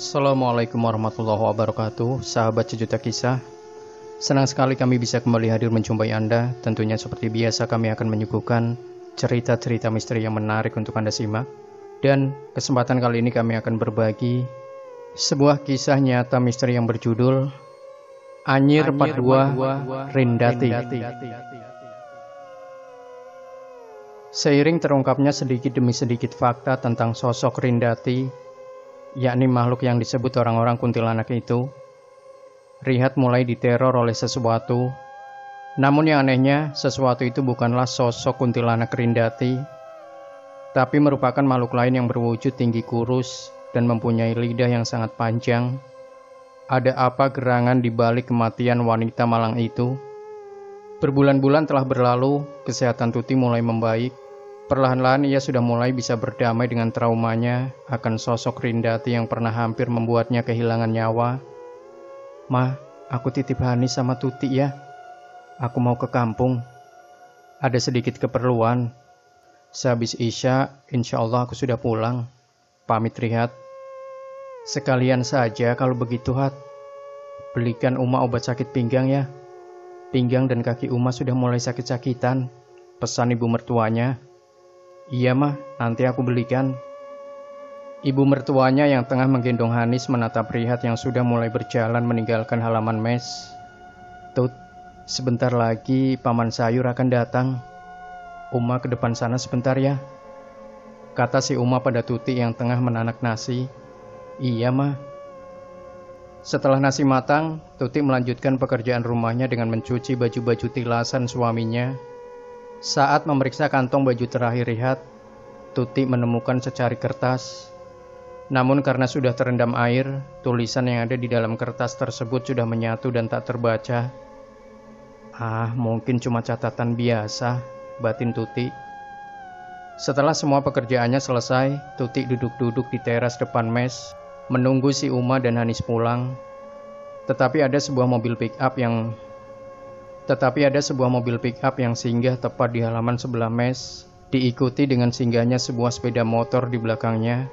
Assalamualaikum warahmatullahi wabarakatuh, sahabat sejuta kisah. Senang sekali kami bisa kembali hadir menjumpai Anda. Tentunya seperti biasa kami akan menyuguhkan cerita-cerita misteri yang menarik untuk Anda simak. Dan kesempatan kali ini kami akan berbagi sebuah kisah nyata misteri yang berjudul Anyir Padua Rindati. Seiring terungkapnya sedikit demi sedikit fakta tentang sosok Rindati, yakni makhluk yang disebut orang-orang kuntilanak itu, Rihat mulai diteror oleh sesuatu. Namun yang anehnya, sesuatu itu bukanlah sosok kuntilanak Rindati, tapi merupakan makhluk lain yang berwujud tinggi kurus dan mempunyai lidah yang sangat panjang. Ada apa gerangan di balik kematian wanita malang itu? Berbulan-bulan telah berlalu, kesehatan Tuti mulai membaik. Perlahan-lahan ia sudah mulai bisa berdamai dengan traumanya akan sosok Rindati yang pernah hampir membuatnya kehilangan nyawa. "Ma, aku titip Hani sama Tuti ya. Aku mau ke kampung. Ada sedikit keperluan. Sehabis Isya, insya Allah aku sudah pulang," pamit Rihat. "Sekalian saja kalau begitu, Hat. Belikan Uma obat sakit pinggang ya. Pinggang dan kaki Uma sudah mulai sakit-sakitan," pesan ibu mertuanya. "Iya mah, nanti aku belikan." Ibu mertuanya yang tengah menggendong Hanis menatap Rihat yang sudah mulai berjalan meninggalkan halaman mes. "Tut, sebentar lagi paman sayur akan datang. Uma ke depan sana sebentar ya," kata si Uma pada Tuti yang tengah menanak nasi. "Iya mah." Setelah nasi matang, Tuti melanjutkan pekerjaan rumahnya dengan mencuci baju-baju tilasan suaminya. Saat memeriksa kantong baju terakhir Rihat, Tuti menemukan secari kertas. Namun karena sudah terendam air, tulisan yang ada di dalam kertas tersebut sudah menyatu dan tak terbaca. Mungkin cuma catatan biasa," batin Tuti. Setelah semua pekerjaannya selesai, Tuti duduk-duduk di teras depan mes, menunggu si Uma dan Hanis pulang. Tetapi ada sebuah mobil pick up yang singgah tepat di halaman sebelah mes, diikuti dengan singgahnya sebuah sepeda motor di belakangnya.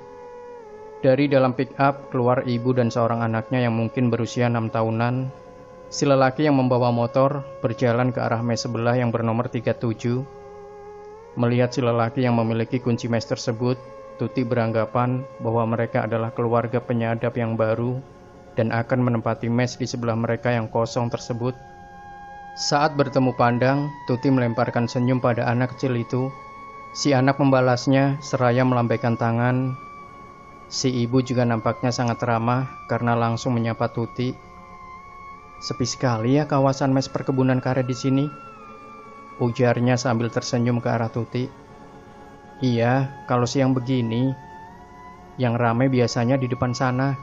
Dari dalam pick up keluar ibu dan seorang anaknya yang mungkin berusia 6 tahunan. Si lelaki yang membawa motor berjalan ke arah mes sebelah yang bernomor 37. Melihat si lelaki yang memiliki kunci mes tersebut, Tuti beranggapan bahwa mereka adalah keluarga penyadap yang baru dan akan menempati mes di sebelah mereka yang kosong tersebut. Saat bertemu pandang, Tuti melemparkan senyum pada anak kecil itu. Si anak membalasnya seraya melambaikan tangan. Si ibu juga nampaknya sangat ramah karena langsung menyapa Tuti. "Sepi sekali ya kawasan mes perkebunan karet di sini," ujarnya sambil tersenyum ke arah Tuti. "Iya, kalau siang begini. Yang ramai biasanya di depan sana.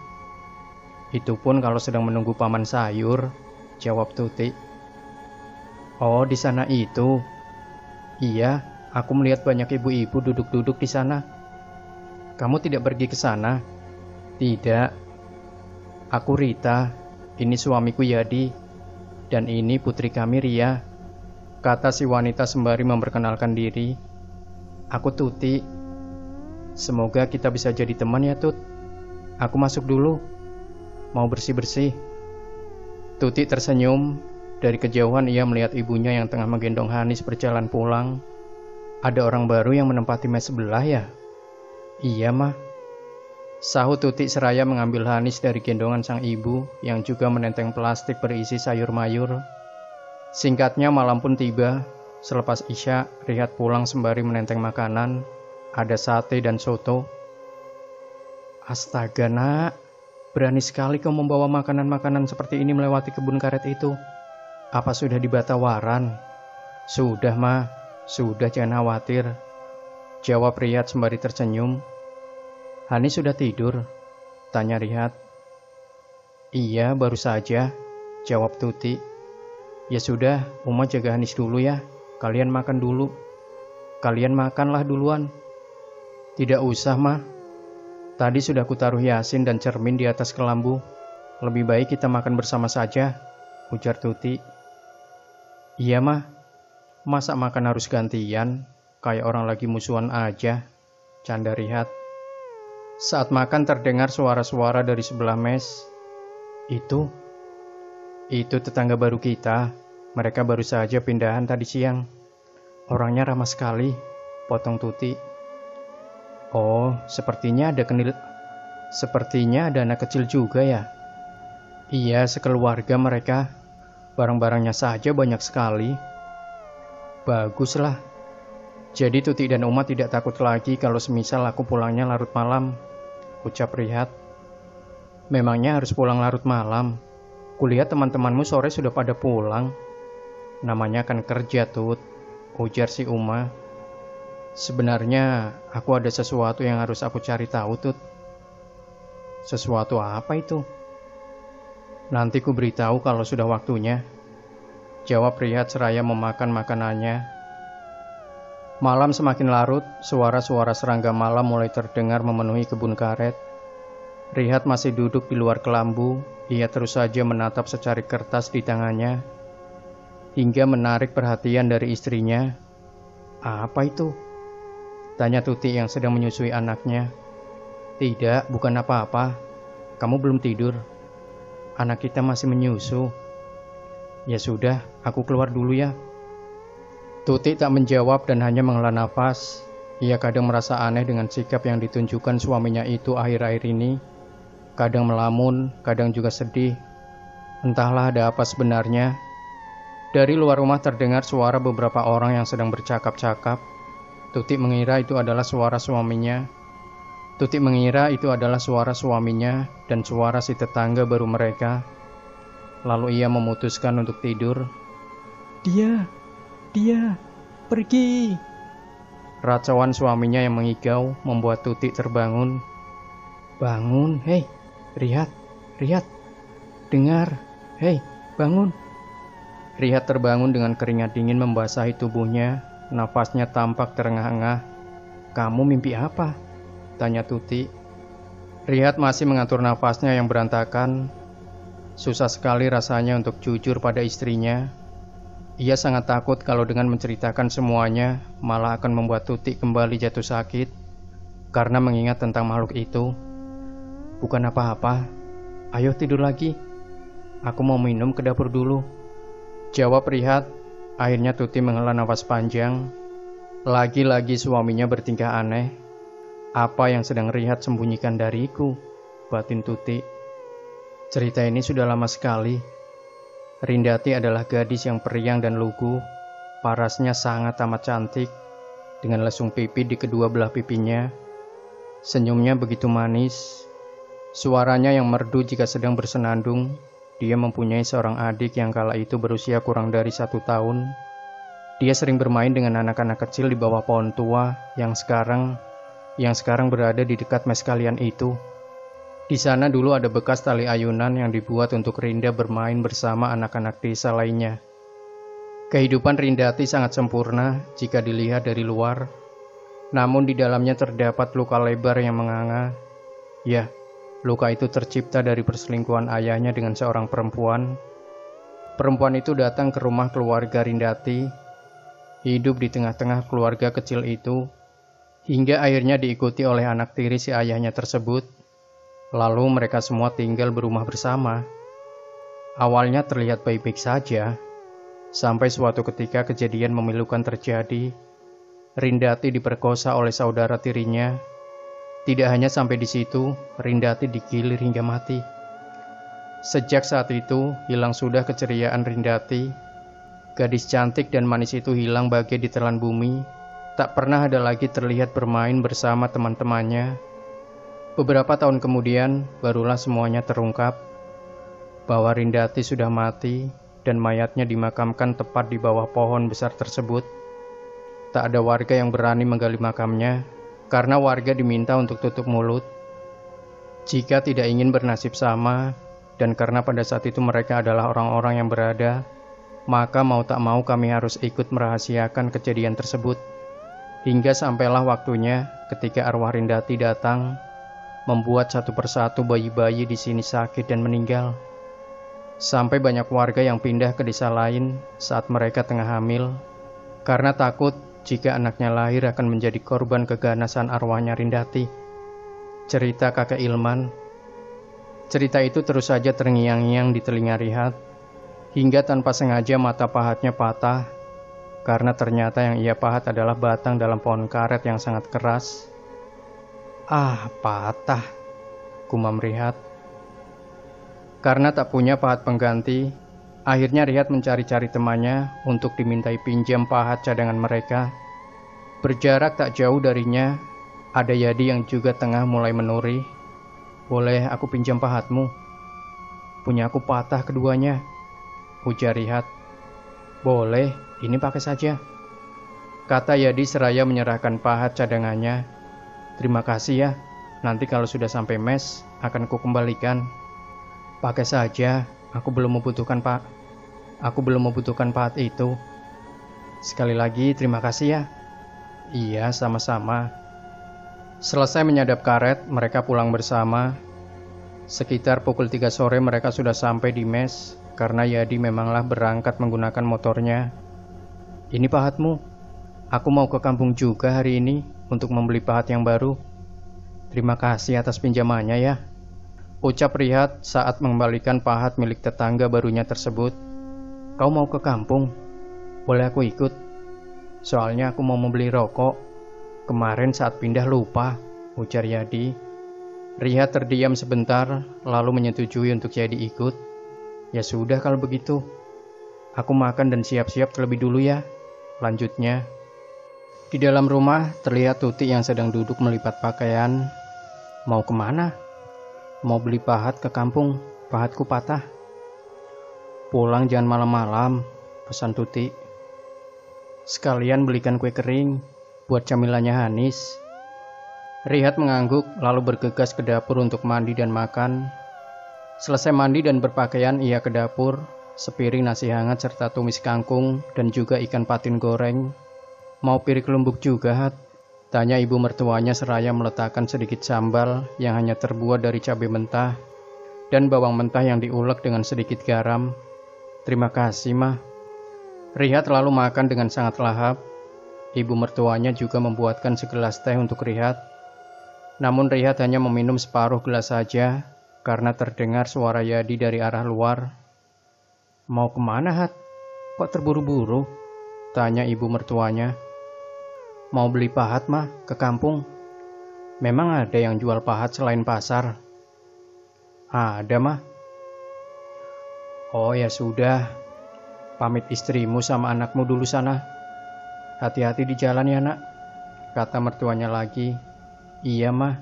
Itu pun kalau sedang menunggu paman sayur," jawab Tuti. "Oh, di sana itu." "Iya, aku melihat banyak ibu-ibu duduk-duduk di sana." "Kamu tidak pergi ke sana?" "Tidak. Aku Rita, ini suamiku Yadi, dan ini putri kami Ria," kata si wanita sembari memperkenalkan diri. "Aku Tuti. Semoga kita bisa jadi teman ya, Tut. Aku masuk dulu. Mau bersih-bersih." Tuti tersenyum. Dari kejauhan ia melihat ibunya yang tengah menggendong Hanis berjalan pulang. "Ada orang baru yang menempati mes sebelah ya?" "Iya mah," sahut Tuti seraya mengambil Hanis dari gendongan sang ibu yang juga menenteng plastik berisi sayur mayur. Singkatnya malam pun tiba. Selepas Isya, Rihat pulang sembari menenteng makanan. Ada sate dan soto. "Astaga nak, berani sekali kau membawa makanan-makanan seperti ini melewati kebun karet itu. Apa sudah dibata waran?" "Sudah mah, sudah, jangan khawatir," jawab Rihat sembari tersenyum. "Hani sudah tidur?" tanya Rihat. "Iya, baru saja," jawab Tuti. "Ya sudah, Uma jaga Hanis dulu ya. Kalian makan dulu." "Kalian makanlah duluan." "Tidak usah mah. Tadi sudah kutaruh Yasin dan cermin di atas kelambu. Lebih baik kita makan bersama saja," ujar Tuti. "Iya mah, masa makan harus gantian, kayak orang lagi musuhan aja," canda Rihat. Saat makan terdengar suara-suara dari sebelah mes. Itu tetangga baru kita. Mereka baru saja pindahan tadi siang. Orangnya ramah sekali, potong Tuti. Oh, sepertinya ada anak kecil juga ya. Iya, sekeluarga mereka. Barang-barangnya saja banyak sekali. Baguslah. Jadi Tuti dan Uma tidak takut lagi kalau semisal aku pulangnya larut malam, ucap Rihat. Memangnya harus pulang larut malam? Kulihat teman-temanmu sore sudah pada pulang. Namanya kan kerja, Tut, ujar si Uma. Sebenarnya aku ada sesuatu yang harus aku cari tahu, Tut. Sesuatu apa itu? Nanti ku beritahu kalau sudah waktunya, jawab Rihat seraya memakan makanannya. Malam semakin larut, suara-suara serangga malam mulai terdengar memenuhi kebun karet. Rihat masih duduk di luar kelambu, ia terus saja menatap secari kertas di tangannya, hingga menarik perhatian dari istrinya. Apa itu? Tanya Tuti yang sedang menyusui anaknya. Tidak, bukan apa-apa. Kamu belum tidur. Anak kita masih menyusu. Ya sudah, aku keluar dulu ya. Tuti tak menjawab dan hanya menghela nafas. Ia kadang merasa aneh dengan sikap yang ditunjukkan suaminya itu akhir-akhir ini. Kadang melamun, kadang juga sedih. Entahlah ada apa sebenarnya. Dari luar rumah terdengar suara beberapa orang yang sedang bercakap-cakap. Tuti mengira itu adalah suara suaminya. Dan suara si tetangga baru mereka. Lalu ia memutuskan untuk tidur. Dia, pergi. Racauan suaminya yang mengigau membuat Tuti terbangun. Bangun, hei, Rihat, dengar, hei, bangun. Rihat terbangun dengan keringat dingin membasahi tubuhnya, nafasnya tampak terengah-engah. Kamu mimpi apa? Tanya Tuti. Rihat masih mengatur nafasnya yang berantakan. Susah sekali rasanya untuk jujur pada istrinya. Ia sangat takut kalau dengan menceritakan semuanya malah akan membuat Tuti kembali jatuh sakit karena mengingat tentang makhluk itu. Bukan apa-apa, ayo tidur lagi. Aku mau minum ke dapur dulu, jawab Rihat. Akhirnya Tuti menghela nafas panjang. Lagi-lagi suaminya bertingkah aneh. Apa yang sedang Rihat sembunyikan dariku? Batin Tuti. Cerita ini sudah lama sekali. Rindati adalah gadis yang periang dan lugu. Parasnya sangat amat cantik, dengan lesung pipi di kedua belah pipinya. Senyumnya begitu manis. Suaranya yang merdu jika sedang bersenandung. Dia mempunyai seorang adik yang kala itu berusia kurang dari 1 tahun. Dia sering bermain dengan anak-anak kecil di bawah pohon tua yang sekarang berada di dekat mes kalian itu. Di sana dulu ada bekas tali ayunan yang dibuat untuk Rinda bermain bersama anak-anak desa lainnya. Kehidupan Rindati sangat sempurna jika dilihat dari luar, namun di dalamnya terdapat luka lebar yang menganga. Ya, luka itu tercipta dari perselingkuhan ayahnya dengan seorang perempuan. Perempuan itu datang ke rumah keluarga Rindati, hidup di tengah-tengah keluarga kecil itu, hingga akhirnya diikuti oleh anak tiri si ayahnya tersebut. Lalu mereka semua tinggal berumah bersama. Awalnya terlihat baik-baik saja, sampai suatu ketika kejadian memilukan terjadi. Rindati diperkosa oleh saudara tirinya. Tidak hanya sampai di situ, Rindati digilir hingga mati. Sejak saat itu, hilang sudah keceriaan Rindati. Gadis cantik dan manis itu hilang bagai ditelan bumi. Tak pernah ada lagi terlihat bermain bersama teman-temannya. Beberapa tahun kemudian, barulah semuanya terungkap. Bahwa Rindati sudah mati, dan mayatnya dimakamkan tepat di bawah pohon besar tersebut. Tak ada warga yang berani menggali makamnya, karena warga diminta untuk tutup mulut. Jika tidak ingin bernasib sama, dan karena pada saat itu mereka adalah orang-orang yang berada, maka mau tak mau kami harus ikut merahasiakan kejadian tersebut. Hingga sampailah waktunya ketika arwah Rindati datang, membuat satu persatu bayi-bayi di sini sakit dan meninggal. Sampai banyak warga yang pindah ke desa lain saat mereka tengah hamil, karena takut jika anaknya lahir akan menjadi korban keganasan arwahnya Rindati. Cerita kakek Ilman. Cerita itu terus saja terngiang-ngiang di telinga Rihat, hingga tanpa sengaja mata pahatnya patah, karena ternyata yang ia pahat adalah batang dalam pohon karet yang sangat keras. Ah, patah, gumam Rihat. Karena tak punya pahat pengganti, akhirnya Rihat mencari-cari temannya untuk dimintai pinjam pahat cadangan mereka. Berjarak tak jauh darinya, ada Yadi yang juga tengah mulai menuri. "Boleh aku pinjam pahatmu? Punya aku patah keduanya," ujar Rihat. "Boleh, ini pakai saja," kata Yadi seraya menyerahkan pahat cadangannya. "Terima kasih ya, nanti kalau sudah sampai mes akan kukembalikan." "Pakai saja, aku belum membutuhkan pahat itu." "Sekali lagi terima kasih ya." "Iya, sama-sama." Selesai menyadap karet, mereka pulang bersama. Sekitar pukul 3 sore mereka sudah sampai di mes, karena Yadi memanglah berangkat menggunakan motornya. "Ini pahatmu. Aku mau ke kampung juga hari ini untuk membeli pahat yang baru. Terima kasih atas pinjamannya ya," ucap Rihat saat mengembalikan pahat milik tetangga barunya tersebut. "Kau mau ke kampung? Boleh aku ikut? Soalnya aku mau membeli rokok. Kemarin saat pindah lupa," ujar Yadi. Rihat terdiam sebentar, lalu menyetujui untuk Yadi ikut. "Ya sudah kalau begitu. Aku makan dan siap-siap terlebih dulu ya," lanjutnya. Di dalam rumah terlihat Tuti yang sedang duduk melipat pakaian. "Mau kemana?" "Mau beli pahat ke kampung, pahatku patah." "Pulang jangan malam-malam," pesan Tuti. "Sekalian belikan kue kering buat camilannya Hanis." Rihat mengangguk lalu bergegas ke dapur untuk mandi dan makan. Selesai mandi dan berpakaian, ia ke dapur, sepiring nasi hangat serta tumis kangkung dan juga ikan patin goreng. "Mau pirik lumbuk juga, Hat?" tanya ibu mertuanya seraya meletakkan sedikit sambal yang hanya terbuat dari cabai mentah dan bawang mentah yang diulek dengan sedikit garam. "Terima kasih, Mah." Rihat lalu makan dengan sangat lahap. Ibu mertuanya juga membuatkan segelas teh untuk Rihat. Namun Rihat hanya meminum separuh gelas saja karena terdengar suara Yadi dari arah luar. "Mau kemana, Hat? Kok terburu-buru?" tanya ibu mertuanya. "Mau beli pahat, Mah, ke kampung. Memang ada yang jual pahat selain pasar?" "Ada, Mah." "Oh ya sudah, pamit istrimu sama anakmu dulu sana. Hati-hati di jalan ya, Nak," kata mertuanya lagi. "Iya, Mah."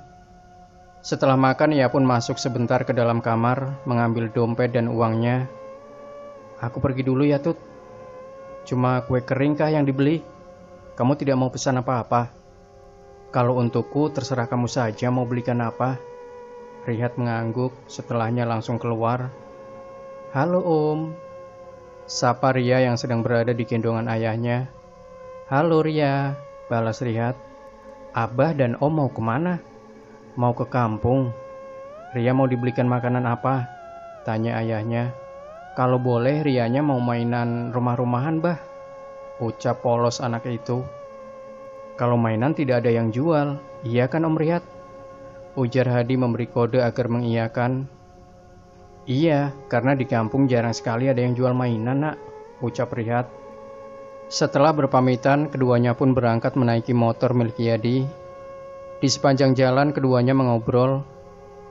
Setelah makan, ia pun masuk sebentar ke dalam kamar, mengambil dompet dan uangnya. "Aku pergi dulu ya, Tut. Cuma kue kering kah yang dibeli? Kamu tidak mau pesan apa-apa?" "Kalau untukku, terserah kamu saja mau belikan apa." Rihat mengangguk, setelahnya langsung keluar. "Halo, Om," sapa Ria yang sedang berada di gendongan ayahnya. "Halo, Ria," balas Rihat. "Abah dan Om mau kemana?" "Mau ke kampung." "Ria mau dibelikan makanan apa?" tanya ayahnya. "Kalau boleh Rianya mau mainan rumah-rumahan, Bah," ucap polos anak itu. "Kalau mainan tidak ada yang jual, iya kan Om Rihat?" ujar Hadi memberi kode agar mengiyakan. "Iya, karena di kampung jarang sekali ada yang jual mainan, Nak," ucap Rihat. Setelah berpamitan, keduanya pun berangkat menaiki motor milik Yadi. Di sepanjang jalan keduanya mengobrol,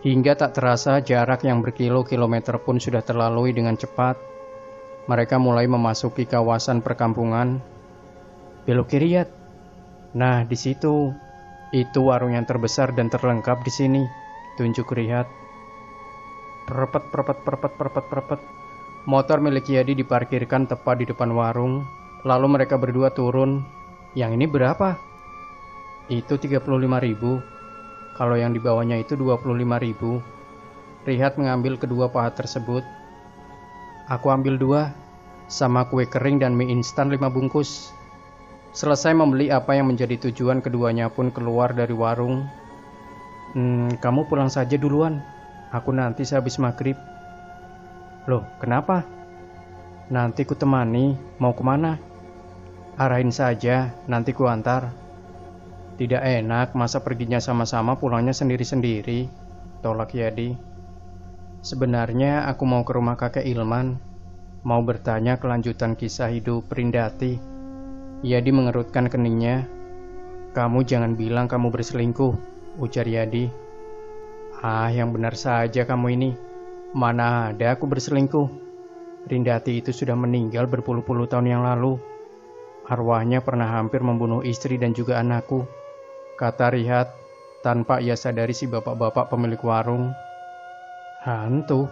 hingga tak terasa jarak yang berkilo-kilometer pun sudah terlalui dengan cepat. Mereka mulai memasuki kawasan perkampungan. "Belok kiri, Yat. Nah, di situ. Itu warung yang terbesar dan terlengkap di sini," tunjuk Rihat. Perpet, perpet, perpet, perpet, perpet. Motor milik Yadi diparkirkan tepat di depan warung. Lalu mereka berdua turun. "Yang ini berapa?" "Itu 35.000. Kalau yang di bawahnya itu 25.000. Rihat mengambil kedua pahat tersebut. "Aku ambil 2, sama kue kering dan mie instan 5 bungkus. Selesai membeli apa yang menjadi tujuan, keduanya pun keluar dari warung. "Kamu pulang saja duluan. Aku nanti sehabis maghrib." "Loh, kenapa?" "Nanti ku temani. Mau kemana?" "Arahin saja, nanti ku antar." Tidak enak, masa perginya sama-sama pulangnya sendiri-sendiri, tolak Yadi. Sebenarnya aku mau ke rumah kakek Ilman, mau bertanya kelanjutan kisah hidup Rindati. Yadi mengerutkan keningnya. Kamu jangan bilang kamu berselingkuh, ujar Yadi. Ah, yang benar saja kamu ini. Mana ada aku berselingkuh. Rindati itu sudah meninggal berpuluh-puluh tahun yang lalu. Arwahnya pernah hampir membunuh istri dan juga anakku, kata Rihat tanpa ia sadari si bapak-bapak pemilik warung. Hantu?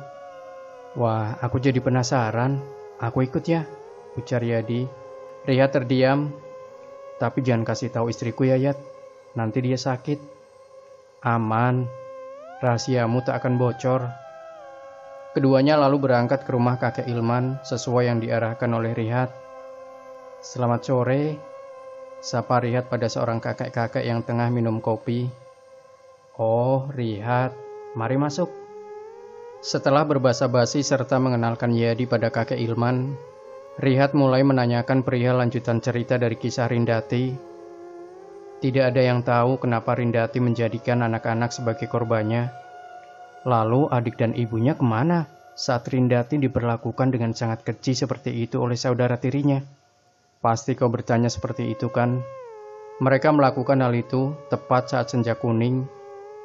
Wah, aku jadi penasaran. Aku ikut ya, ujar Yadi. Rihat terdiam. Tapi jangan kasih tahu istriku ya, Yat. Nanti dia sakit. Aman. Rahasiamu tak akan bocor. Keduanya lalu berangkat ke rumah kakek Ilman sesuai yang diarahkan oleh Rihat. Selamat sore, sapa Rihat pada seorang kakek-kakek yang tengah minum kopi. Oh, Rihat, mari masuk. Setelah berbasa-basi serta mengenalkan Yadi pada kakek Ilman, Rihat mulai menanyakan perihal lanjutan cerita dari kisah Rindati. Tidak ada yang tahu kenapa Rindati menjadikan anak-anak sebagai korbannya. Lalu adik dan ibunya kemana saat Rindati diperlakukan dengan sangat keji seperti itu oleh saudara tirinya? Pasti kau bertanya seperti itu kan? Mereka melakukan hal itu tepat saat senja kuning,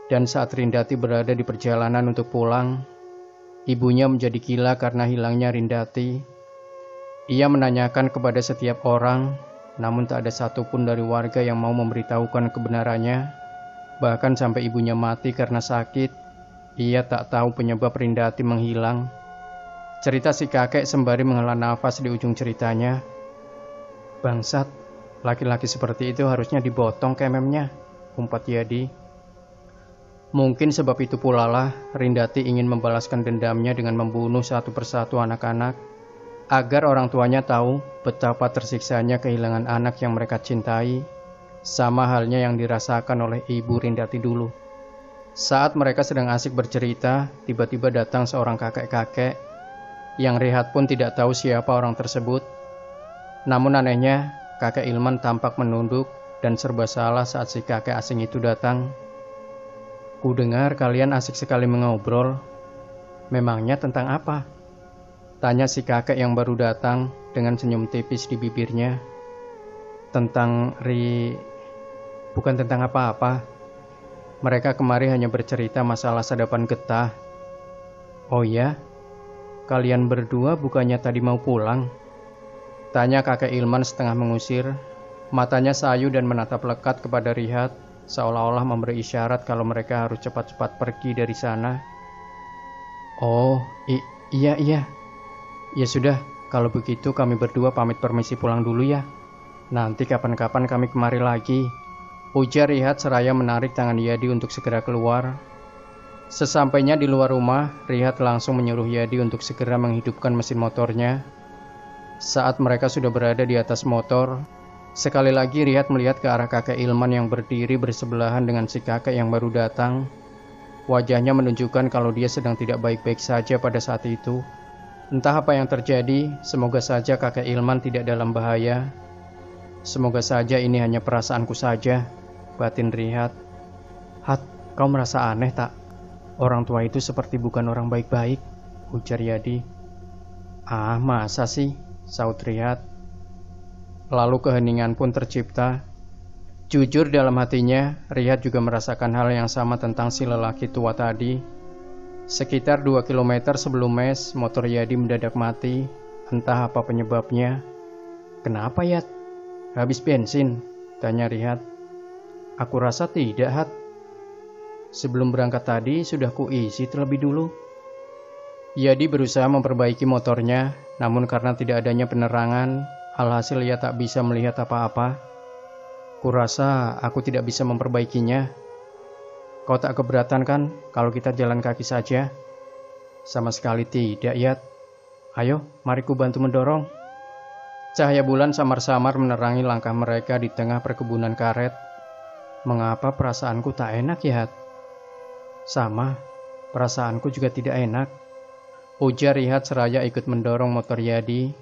dan saat Rindati berada di perjalanan untuk pulang, ibunya menjadi gila karena hilangnya Rindati. Ia menanyakan kepada setiap orang, namun tak ada satupun dari warga yang mau memberitahukan kebenarannya. Bahkan sampai ibunya mati karena sakit, ia tak tahu penyebab Rindati menghilang. Cerita si kakek sembari menghela nafas di ujung ceritanya. Bangsat, laki-laki seperti itu harusnya dibotong kememnya, umpat Yadi. Mungkin sebab itu pula lah Rindati ingin membalaskan dendamnya dengan membunuh satu persatu anak-anak, agar orang tuanya tahu betapa tersiksanya kehilangan anak yang mereka cintai, sama halnya yang dirasakan oleh ibu Rindati dulu. Saat mereka sedang asik bercerita, tiba-tiba datang seorang kakek-kakek yang Rihat pun tidak tahu siapa orang tersebut. Namun anehnya, kakek Ilman tampak menunduk dan serba salah saat si kakek asing itu datang. Ku dengar kalian asik sekali mengobrol. Memangnya tentang apa? Tanya si kakek yang baru datang dengan senyum tipis di bibirnya. Bukan tentang apa-apa. Mereka kemari hanya bercerita masalah sadapan getah. Oh ya? Kalian berdua bukannya tadi mau pulang? Tanya kakek Ilman setengah mengusir. Matanya sayu dan menatap lekat kepada Rihat, seolah-olah memberi isyarat kalau mereka harus cepat-cepat pergi dari sana. Oh, iya. Ya sudah, kalau begitu kami berdua pamit permisi pulang dulu ya. Nanti kapan-kapan kami kemari lagi, ujar Rihat seraya menarik tangan Yadi untuk segera keluar. Sesampainya di luar rumah, Rihat langsung menyuruh Yadi untuk segera menghidupkan mesin motornya. Saat mereka sudah berada di atas motor, sekali lagi Rihat melihat ke arah kakek Ilman yang berdiri bersebelahan dengan si kakek yang baru datang. Wajahnya menunjukkan kalau dia sedang tidak baik-baik saja pada saat itu. Entah apa yang terjadi, semoga saja kakek Ilman tidak dalam bahaya. Semoga saja ini hanya perasaanku saja, batin Rihat. Hat, kau merasa aneh tak? Orang tua itu seperti bukan orang baik-baik, ujar Yadi. Ah, masa sih? Saut Rihat. Lalu keheningan pun tercipta. Jujur dalam hatinya, Rihat juga merasakan hal yang sama tentang si lelaki tua tadi. Sekitar 2 km sebelum mes, motor Yadi mendadak mati. Entah apa penyebabnya. Kenapa, Yat? Habis bensin? Tanya Rihat. Aku rasa tidak, Hat. Sebelum berangkat tadi sudah kuisi terlebih dulu. Yadi berusaha memperbaiki motornya, namun karena tidak adanya penerangan, alhasil ia tak bisa melihat apa-apa. Kurasa aku tidak bisa memperbaikinya. Kau tak keberatan kan kalau kita jalan kaki saja? Sama sekali tidak, Yat. Ayo, mari ku bantu mendorong. Cahaya bulan samar-samar menerangi langkah mereka di tengah perkebunan karet. Mengapa perasaanku tak enak, Yat? Sama, perasaanku juga tidak enak, ujar Rihat seraya ikut mendorong motor Yadi.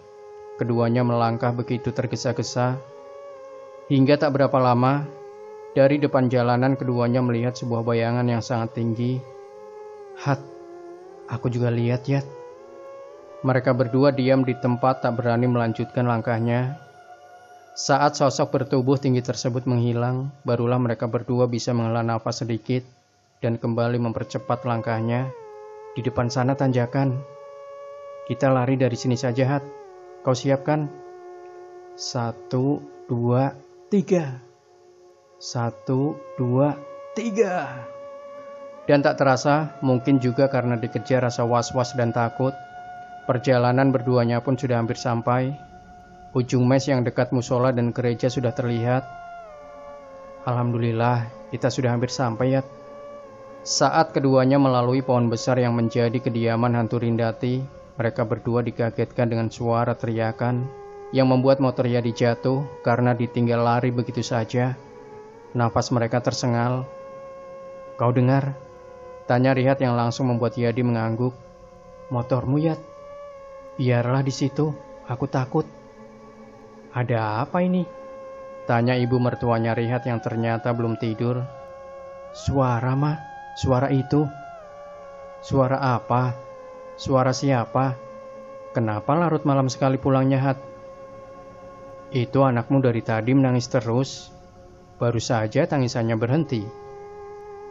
Keduanya melangkah begitu tergesa-gesa. Hingga tak berapa lama, Dari depan jalanan keduanya melihat sebuah bayangan yang sangat tinggi. "Hat, aku juga lihat, Yat." Mereka berdua diam di tempat tak berani melanjutkan langkahnya. Saat sosok bertubuh tinggi tersebut menghilang, barulah mereka berdua bisa menghela nafas sedikit dan kembali mempercepat langkahnya. "Di depan sana tanjakan. Kita lari dari sini saja, Hat. Kau siap kan? 1, 2, 3. 1, 2, 3. Dan tak terasa, mungkin juga karena dikejar rasa was-was dan takut, perjalanan berduanya pun sudah hampir sampai. Ujung mes yang dekat musola dan gereja sudah terlihat. Alhamdulillah, kita sudah hampir sampai, Yat. Saat keduanya melalui pohon besar yang menjadi kediaman hantu Rindati, mereka berdua dikagetkan dengan suara teriakan yang membuat motor Yadi jatuh karena ditinggal lari begitu saja. Nafas mereka tersengal. "Kau dengar?" tanya Rihat yang langsung membuat Yadi mengangguk. "Motormu, Yat." "Biarlah di situ, aku takut." "Ada apa ini?" tanya ibu mertuanya Rihat yang ternyata belum tidur. "Suara, Ma. Suara itu." "Suara apa? Suara siapa? Kenapa larut malam sekali pulangnya, Hat?" "Itu anakmu dari tadi menangis terus. Baru saja tangisannya berhenti."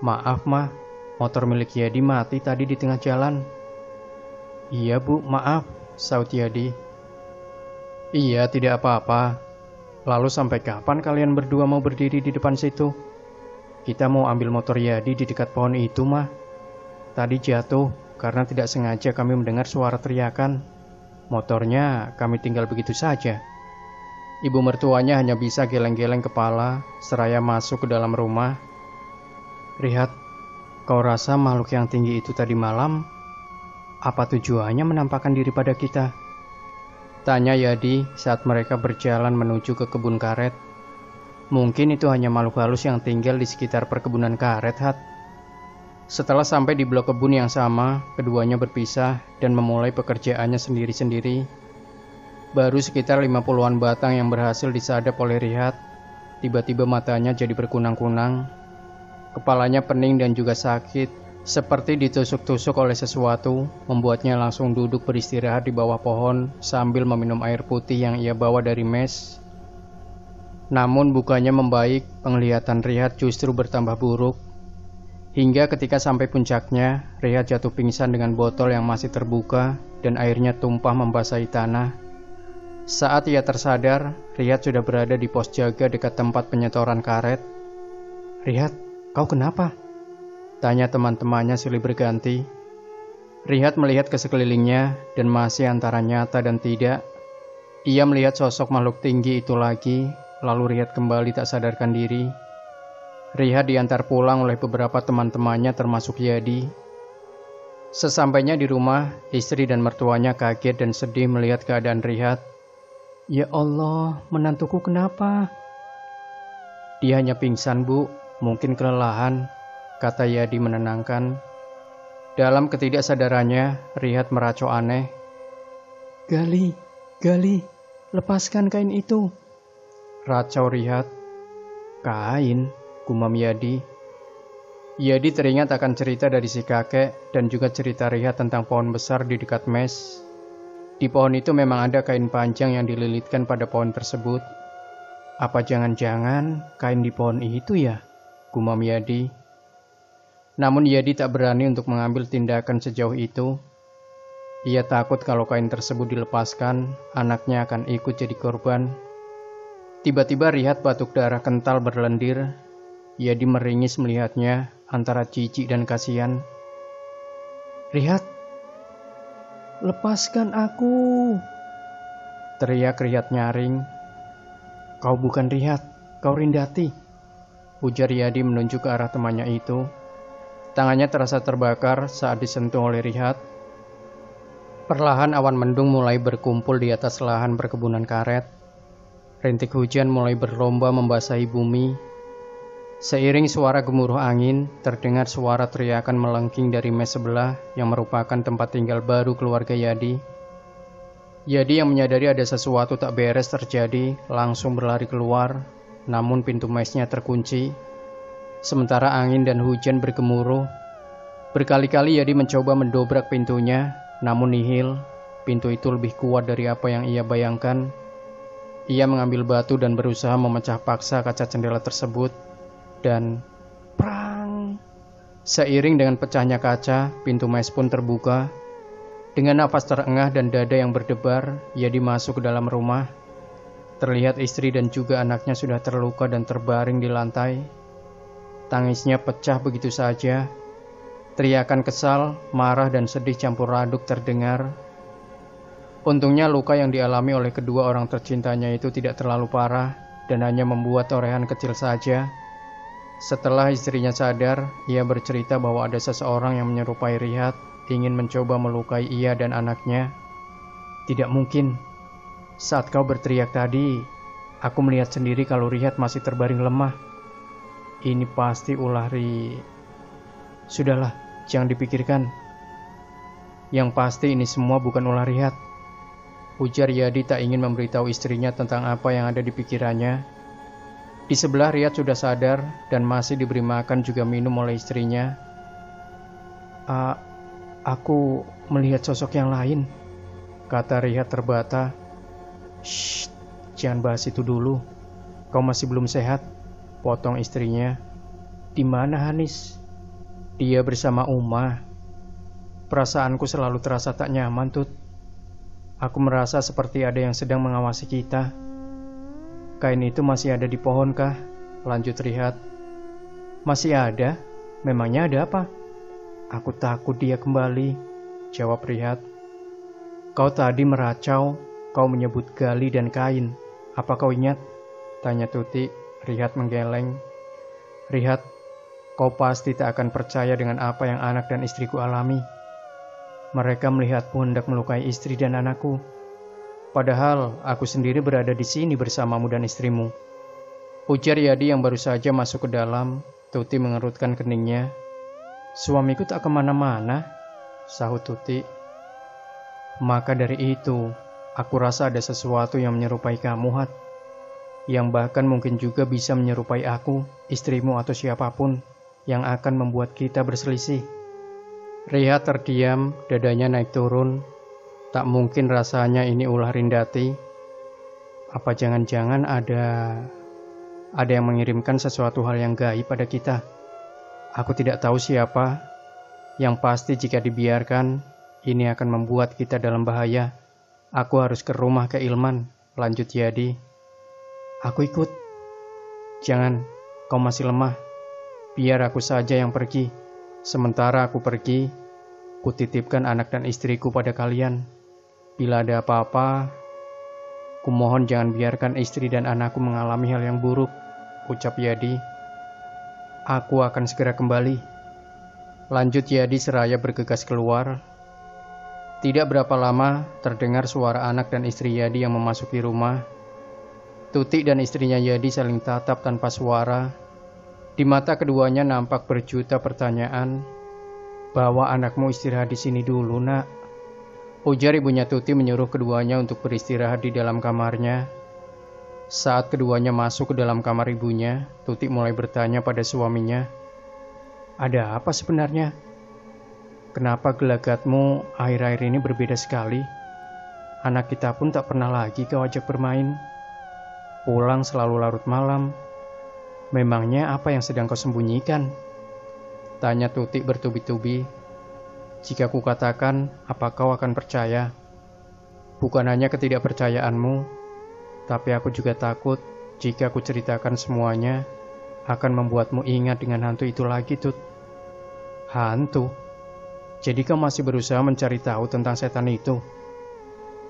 "Maaf, Ma. Motor milik Yadi mati tadi di tengah jalan." "Iya, Bu, maaf," saut Yadi. "Iya, tidak apa-apa. Lalu sampai kapan kalian berdua mau berdiri di depan situ?" "Kita mau ambil motor Yadi di dekat pohon itu, Ma. Tadi jatuh karena tidak sengaja kami mendengar suara teriakan. Motornya kami tinggal begitu saja." Ibu mertuanya hanya bisa geleng-geleng kepala seraya masuk ke dalam rumah. "Rihat, kau rasa makhluk yang tinggi itu tadi malam, apa tujuannya menampakkan diri pada kita?" tanya Yadi saat mereka berjalan menuju ke kebun karet. "Mungkin itu hanya makhluk halus yang tinggal di sekitar perkebunan karet, Hat." Setelah sampai di blok kebun yang sama, keduanya berpisah dan memulai pekerjaannya sendiri-sendiri. Baru sekitar 50-an batang yang berhasil disadap oleh Rihat. Tiba-tiba matanya jadi berkunang-kunang. Kepalanya pening dan juga sakit, seperti ditusuk-tusuk oleh sesuatu, membuatnya langsung duduk beristirahat di bawah pohon sambil meminum air putih yang ia bawa dari mes. Namun bukannya membaik, penglihatan Rihat justru bertambah buruk. Hingga ketika sampai puncaknya, Rihat jatuh pingsan dengan botol yang masih terbuka dan airnya tumpah membasahi tanah. Saat ia tersadar, Rihat sudah berada di pos jaga dekat tempat penyetoran karet. "Rihat, kau kenapa?" tanya teman-temannya silih berganti. Rihat melihat ke sekelilingnya dan masih antara nyata dan tidak. Ia melihat sosok makhluk tinggi itu lagi, lalu Rihat kembali tak sadarkan diri. Rihat diantar pulang oleh beberapa teman-temannya termasuk Yadi. Sesampainya di rumah, istri dan mertuanya kaget dan sedih melihat keadaan Rihat. "Ya Allah, menantuku kenapa?" "Dia hanya pingsan, Bu. Mungkin kelelahan," kata Yadi menenangkan. Dalam ketidaksadarannya, Rihat meracau aneh. Gali, lepaskan kain itu," racau Rihat. "Kain?" gumam Yadi. Yadi teringat akan cerita dari si kakek dan juga cerita Rihat tentang pohon besar di dekat mes. Di pohon itu memang ada kain panjang yang dililitkan pada pohon tersebut. "Apa jangan-jangan kain di pohon itu ya?" gumam Yadi. Namun Yadi tak berani untuk mengambil tindakan sejauh itu. Ia takut kalau kain tersebut dilepaskan, anaknya akan ikut jadi korban. Tiba-tiba Rihat batuk darah kental berlendir. Yadi meringis melihatnya antara jijik dan kasihan. "Rihat, lepaskan aku!" teriak Rihat nyaring. "Kau bukan Rihat, kau Rindati," ujar Yadi menunjuk ke arah temannya itu. Tangannya terasa terbakar saat disentuh oleh Rihat. Perlahan awan mendung mulai berkumpul di atas lahan perkebunan karet. Rintik hujan mulai berlomba membasahi bumi. Seiring suara gemuruh angin, terdengar suara teriakan melengking dari mes sebelah yang merupakan tempat tinggal baru keluarga Yadi. Yadi yang menyadari ada sesuatu tak beres terjadi, langsung berlari keluar, namun pintu mesnya terkunci. Sementara angin dan hujan bergemuruh, berkali-kali Yadi mencoba mendobrak pintunya, namun nihil. Pintu itu lebih kuat dari apa yang ia bayangkan. Ia mengambil batu dan berusaha memecah paksa kaca jendela tersebut, dan prang! Seiring dengan pecahnya kaca, pintu mes pun terbuka. Dengan napas terengah dan dada yang berdebar, Yadi masuk ke dalam rumah. Terlihat istri dan juga anaknya sudah terluka dan terbaring di lantai. Tangisnya pecah begitu saja. Teriakan kesal, marah dan sedih campur aduk terdengar. Untungnya luka yang dialami oleh kedua orang tercintanya itu tidak terlalu parah dan hanya membuat torehan kecil saja. Setelah istrinya sadar, ia bercerita bahwa ada seseorang yang menyerupai Rihat ingin mencoba melukai ia dan anaknya. Tidak mungkin. Saat kau berteriak tadi, aku melihat sendiri kalau Rihat masih terbaring lemah. Ini pasti ulah Sudahlah, jangan dipikirkan. Yang pasti ini semua bukan ulah Rihat, ujar Yadi tak ingin memberitahu istrinya tentang apa yang ada di pikirannya. Di sebelah Rihat sudah sadar dan masih diberi makan juga minum oleh istrinya. Aku melihat sosok yang lain, kata Rihat terbata. Shh, jangan bahas itu dulu. Kau masih belum sehat, potong istrinya. Di mana Hanis? Dia bersama Uma. Perasaanku selalu terasa tak nyaman, Tut. Aku merasa seperti ada yang sedang mengawasi kita. Kain itu masih ada di pohon kah? Lanjut Rihat. Masih ada? Memangnya ada apa? Aku takut dia kembali, jawab Rihat. Kau tadi meracau, kau menyebut Gali dan Kain. Apa kau ingat? Tanya Tuti. Rihat menggeleng. Rihat, kau pasti tak akan percaya dengan apa yang anak dan istriku alami. Mereka melihatku hendak melukai istri dan anakku. Padahal aku sendiri berada di sini bersamamu dan istrimu. Ujar Yadi yang baru saja masuk ke dalam. Tuti mengerutkan keningnya. Suamiku tak kemana-mana, sahut Tuti. Maka dari itu, aku rasa ada sesuatu yang menyerupai kamu, Hat. Yang bahkan mungkin juga bisa menyerupai aku, istrimu atau siapapun yang akan membuat kita berselisih. Rihat terdiam, dadanya naik turun. Tak mungkin rasanya ini ulah Rindati. Apa jangan-jangan ada yang mengirimkan sesuatu hal yang gaib pada kita? Aku tidak tahu siapa. Yang pasti jika dibiarkan, ini akan membuat kita dalam bahaya. Aku harus ke rumah ke Ilman, lanjut Yadi. Aku ikut. Jangan, kau masih lemah. Biar aku saja yang pergi. Sementara aku pergi, kutitipkan anak dan istriku pada kalian. Bila ada apa-apa, kumohon jangan biarkan istri dan anakku mengalami hal yang buruk, ucap Yadi. Aku akan segera kembali, lanjut Yadi seraya bergegas keluar. Tidak berapa lama, terdengar suara anak dan istri Yadi yang memasuki rumah. Tuti dan istrinya Yadi saling tatap tanpa suara. Di mata keduanya nampak berjuta pertanyaan. Bawa anakmu istirahat di sini dulu, nak, ujar ibunya Tuti menyuruh keduanya untuk beristirahat di dalam kamarnya. Saat keduanya masuk ke dalam kamar ibunya, Tuti mulai bertanya pada suaminya. Ada apa sebenarnya? Kenapa gelagatmu akhir-akhir ini berbeda sekali? Anak kita pun tak pernah lagi kau ajak bermain. Pulang selalu larut malam. Memangnya apa yang sedang kau sembunyikan? Tanya Tuti bertubi-tubi. Jika ku katakan, apa kau akan percaya? Bukan hanya ketidakpercayaanmu, tapi aku juga takut jika aku ceritakan semuanya akan membuatmu ingat dengan hantu itu lagi, Tut. Hantu? Jadi kau masih berusaha mencari tahu tentang setan itu?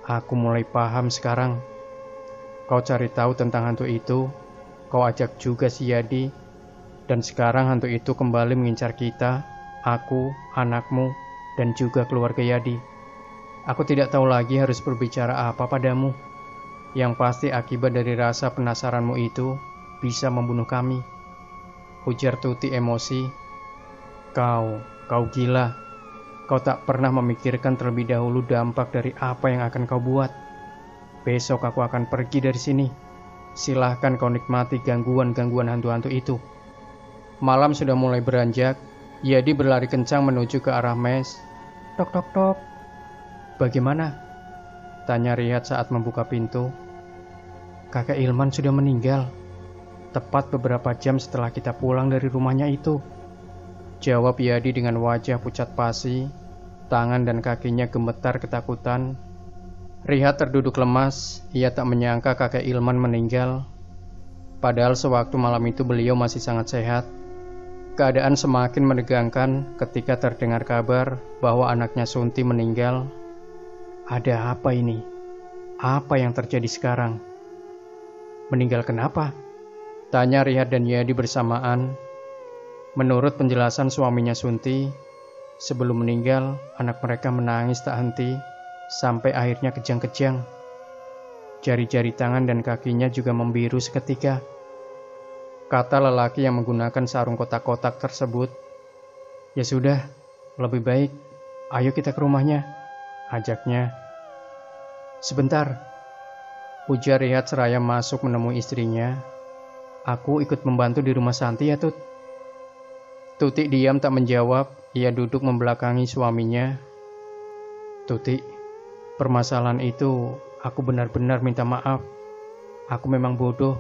Aku mulai paham sekarang. Kau cari tahu tentang hantu itu, kau ajak juga si Yadi, dan sekarang hantu itu kembali mengincar kita, aku, anakmu, dan juga keluarga Yadi. Aku tidak tahu lagi harus berbicara apa padamu. Yang pasti akibat dari rasa penasaranmu itu bisa membunuh kami, ujar Tuti emosi. Kau gila. Kau tak pernah memikirkan terlebih dahulu dampak dari apa yang akan kau buat. Besok aku akan pergi dari sini. Silahkan kau nikmati gangguan-gangguan hantu-hantu itu. Malam sudah mulai beranjak. Yadi berlari kencang menuju ke arah mes. Tok tok tok. Bagaimana? Tanya Riyad saat membuka pintu. Kakek Ilman sudah meninggal. Tepat beberapa jam setelah kita pulang dari rumahnya itu. Jawab Yadi dengan wajah pucat pasi. Tangan dan kakinya gemetar ketakutan. Riyad terduduk lemas. Ia tak menyangka kakek Ilman meninggal. Padahal sewaktu malam itu beliau masih sangat sehat. Keadaan semakin menegangkan ketika terdengar kabar bahwa anaknya Sunti meninggal. Ada apa ini? Apa yang terjadi sekarang? Meninggal kenapa? Tanya Riyad dan Yadi bersamaan. Menurut penjelasan suaminya Sunti, sebelum meninggal anak mereka menangis tak henti sampai akhirnya kejang-kejang. Jari-jari tangan dan kakinya juga membiru seketika. Kata lelaki yang menggunakan sarung kotak-kotak tersebut. Ya sudah, lebih baik ayo kita ke rumahnya, ajaknya. Sebentar, ujar Riyad seraya masuk menemui istrinya. Aku ikut membantu di rumah Santi ya, Tut. Tuti diam tak menjawab. Ia duduk membelakangi suaminya. Tuti, permasalahan itu aku benar-benar minta maaf. Aku memang bodoh.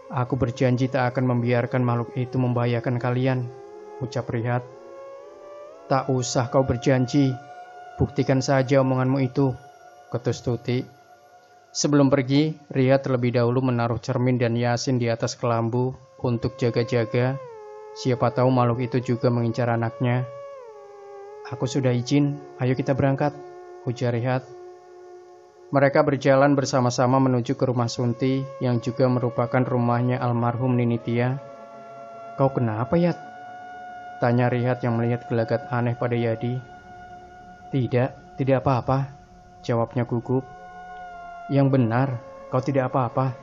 Aku berjanji tak akan membiarkan makhluk itu membahayakan kalian, ucap Riyad. Tak usah kau berjanji. Buktikan saja omonganmu itu, ketus Tuti. Sebelum pergi, Riyad terlebih dahulu menaruh cermin dan Yasin di atas kelambu untuk jaga-jaga. Siapa tahu makhluk itu juga mengincar anaknya. Aku sudah izin, ayo kita berangkat, ujar Riyad. Mereka berjalan bersama-sama menuju ke rumah Sunti yang juga merupakan rumahnya almarhum Nini Tia. Kau kenapa, Yad? Tanya Riyad yang melihat gelagat aneh pada Yadi. Tidak apa-apa, jawabnya gugup. Yang benar, kau tidak apa-apa.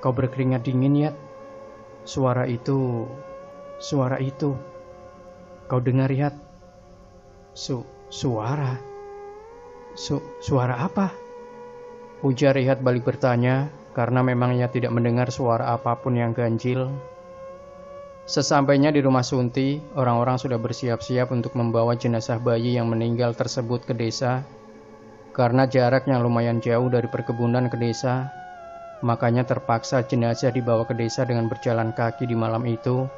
Kau berkeringat dingin, Yad. Suara itu. Kau dengar, Riyad? Suara? Suara apa? Ujar Riyad balik bertanya, karena memang ia tidak mendengar suara apapun yang ganjil. Sesampainya di rumah Sunti, orang-orang sudah bersiap-siap untuk membawa jenazah bayi yang meninggal tersebut ke desa. Karena jarak yang lumayan jauh dari perkebunan ke desa, makanya terpaksa jenazah dibawa ke desa dengan berjalan kaki di malam itu,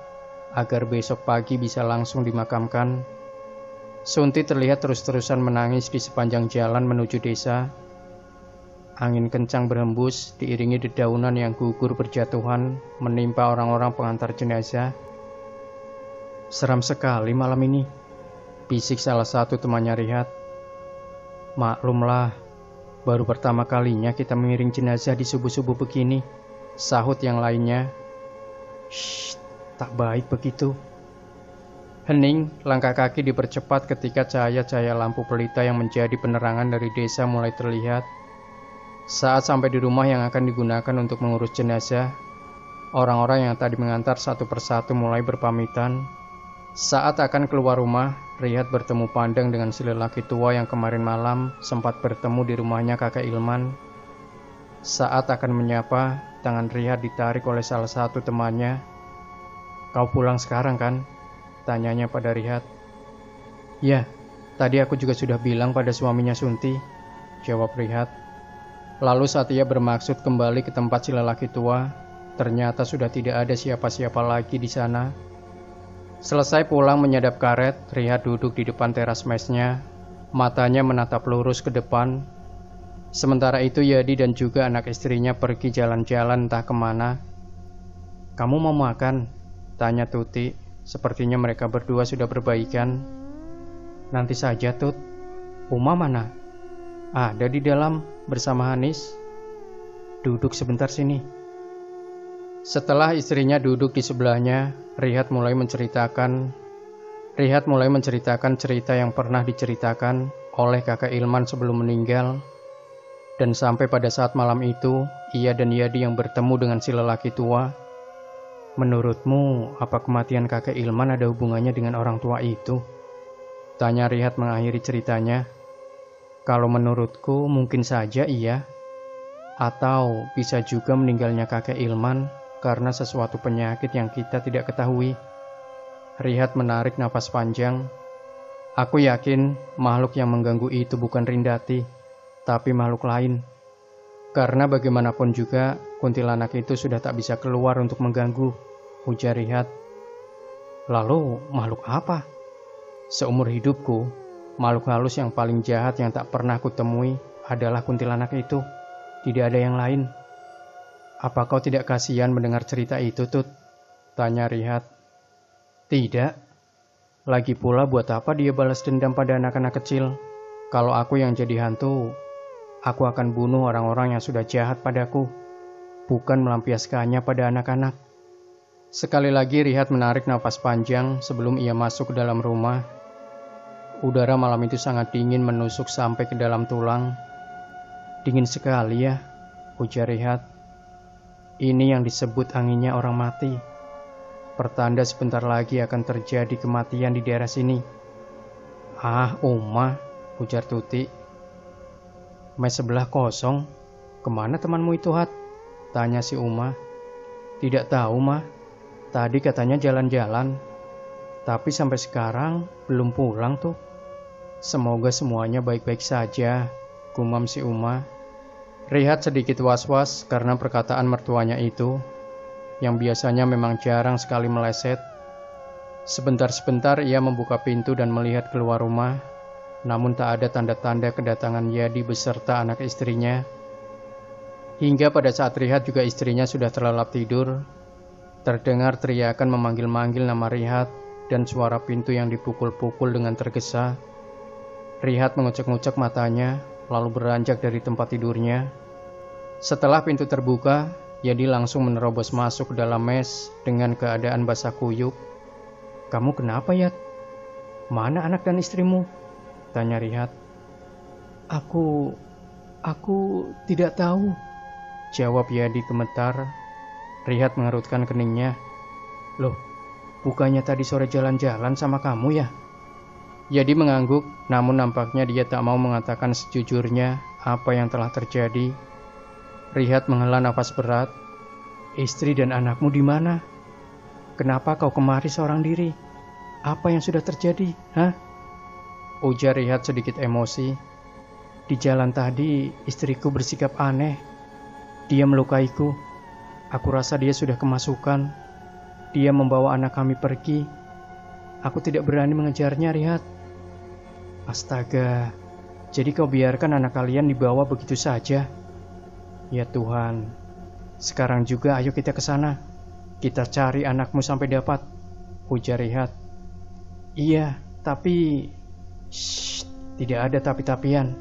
agar besok pagi bisa langsung dimakamkan. Sunti terlihat terus-terusan menangis di sepanjang jalan menuju desa. Angin kencang berhembus, diiringi dedaunan yang gugur berjatuhan, menimpa orang-orang pengantar jenazah. Seram sekali malam ini, bisik salah satu temannya Riyad. Maklumlah, baru pertama kalinya kita mengiring jenazah di subuh-subuh begini, sahut yang lainnya. Shh, tak baik begitu. Hening, langkah kaki dipercepat ketika cahaya-cahaya lampu pelita yang menjadi penerangan dari desa mulai terlihat. Saat sampai di rumah yang akan digunakan untuk mengurus jenazah, orang-orang yang tadi mengantar satu persatu mulai berpamitan. Saat akan keluar rumah, Riyad bertemu pandang dengan si lelaki tua yang kemarin malam sempat bertemu di rumahnya kakek Ilman. Saat akan menyapa, tangan Riyad ditarik oleh salah satu temannya. Kau pulang sekarang kan? Tanyanya pada Riyad. Ya, tadi aku juga sudah bilang pada suaminya Sunti, jawab Riyad. Lalu saat ia bermaksud kembali ke tempat si lelaki tua, ternyata sudah tidak ada siapa-siapa lagi di sana. Selesai pulang menyadap karet, Riyad duduk di depan teras mesnya, matanya menatap lurus ke depan. Sementara itu Yadi dan juga anak istrinya pergi jalan-jalan entah kemana. Kamu mau makan? Tanya Tuti. Sepertinya mereka berdua sudah berbaikan. Nanti saja, Tut. Uma mana? Ada di dalam bersama Hanis. Duduk sebentar sini. Setelah istrinya duduk di sebelahnya, Riyad mulai menceritakan cerita yang pernah diceritakan oleh kakak Ilman sebelum meninggal. Dan sampai pada saat malam itu, ia dan Yadi yang bertemu dengan si lelaki tua. Menurutmu, apa kematian kakek Ilman ada hubungannya dengan orang tua itu? Tanya Riyad mengakhiri ceritanya. Kalau menurutku mungkin saja iya. Atau bisa juga meninggalnya kakek Ilman karena sesuatu penyakit yang kita tidak ketahui. Rihat menarik nafas panjang. Aku yakin makhluk yang mengganggu itu bukan Rindati, tapi makhluk lain. Karena bagaimanapun juga, kuntilanak itu sudah tak bisa keluar untuk mengganggu, ujar Rihat. Lalu makhluk apa? Seumur hidupku, makhluk halus yang paling jahat yang tak pernah kutemui adalah kuntilanak itu. Tidak ada yang lain. Apa kau tidak kasihan mendengar cerita itu, Tut? Tanya Rihat. Tidak. Lagi pula buat apa dia balas dendam pada anak-anak kecil? Kalau aku yang jadi hantu, aku akan bunuh orang-orang yang sudah jahat padaku, bukan melampiaskannya pada anak-anak. Sekali lagi Rihat menarik nafas panjang sebelum ia masuk ke dalam rumah. Udara malam itu sangat dingin menusuk sampai ke dalam tulang. Dingin sekali ya, ujar Rihat. Ini yang disebut anginnya orang mati. Pertanda sebentar lagi akan terjadi kematian di daerah sini. Ah, Uma, ujar Tuti. Mes sebelah kosong. Kemana temanmu itu, Hat? Tanya si Uma. Tidak tahu, Ma. Tadi katanya jalan-jalan. Tapi sampai sekarang belum pulang tuh. Semoga semuanya baik-baik saja, gumam si Uma. Rihat sedikit was-was karena perkataan mertuanya itu, yang biasanya memang jarang sekali meleset. Sebentar-sebentar ia membuka pintu dan melihat keluar rumah, namun tak ada tanda-tanda kedatangan Yadi beserta anak istrinya. Hingga pada saat Rihat juga istrinya sudah terlelap tidur, terdengar teriakan memanggil-manggil nama Rihat dan suara pintu yang dipukul-pukul dengan tergesa. Rihat mengucek-ngucek matanya, lalu beranjak dari tempat tidurnya. Setelah pintu terbuka, Yadi langsung menerobos masuk ke dalam mes dengan keadaan basah kuyup. Kamu kenapa, Yad? Mana anak dan istrimu? Tanya Rihat. Aku tidak tahu, jawab Yadi gemetar. Rihat mengerutkan keningnya. Loh, bukannya tadi sore jalan-jalan sama kamu ya? Yadi mengangguk, namun nampaknya dia tak mau mengatakan sejujurnya apa yang telah terjadi. Rihat menghela nafas berat. Istri dan anakmu di mana? Kenapa kau kemari seorang diri? Apa yang sudah terjadi? Hah? Ujar Rihat sedikit emosi. Di jalan tadi istriku bersikap aneh. Dia melukaiku. Aku rasa dia sudah kemasukan. Dia membawa anak kami pergi. Aku tidak berani mengejarnya, Rihat. Astaga, jadi kau biarkan anak kalian dibawa begitu saja? Ya Tuhan, sekarang juga ayo kita ke sana. Kita cari anakmu sampai dapat, ujar Rihat. Iya, tapi... Shh, tidak ada tapi-tapian.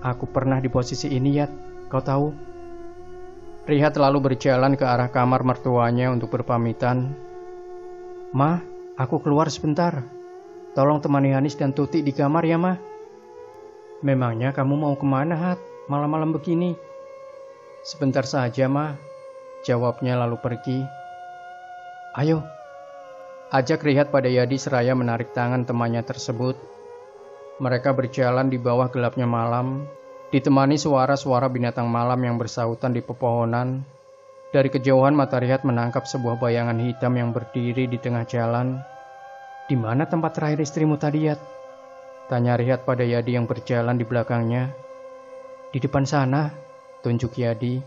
Aku pernah di posisi ini, Yat. Kau tahu? Rihat lalu berjalan ke arah kamar mertuanya untuk berpamitan. Ma, aku keluar sebentar. Tolong temani Hanis dan Tuti di kamar ya, Ma. Memangnya kamu mau kemana, Hat? Malam-malam begini. Sebentar saja, Ma. Jawabnya lalu pergi. Ayo. Ajak Rihat pada Yadi seraya menarik tangan temannya tersebut. Mereka berjalan di bawah gelapnya malam, ditemani suara-suara binatang malam yang bersahutan di pepohonan. Dari kejauhan mata Rihat menangkap sebuah bayangan hitam yang berdiri di tengah jalan. Di mana tempat terakhir istrimu tadi, Yat? Tanya Rihat pada Yadi yang berjalan di belakangnya. Di depan sana, tunjuk Yadi.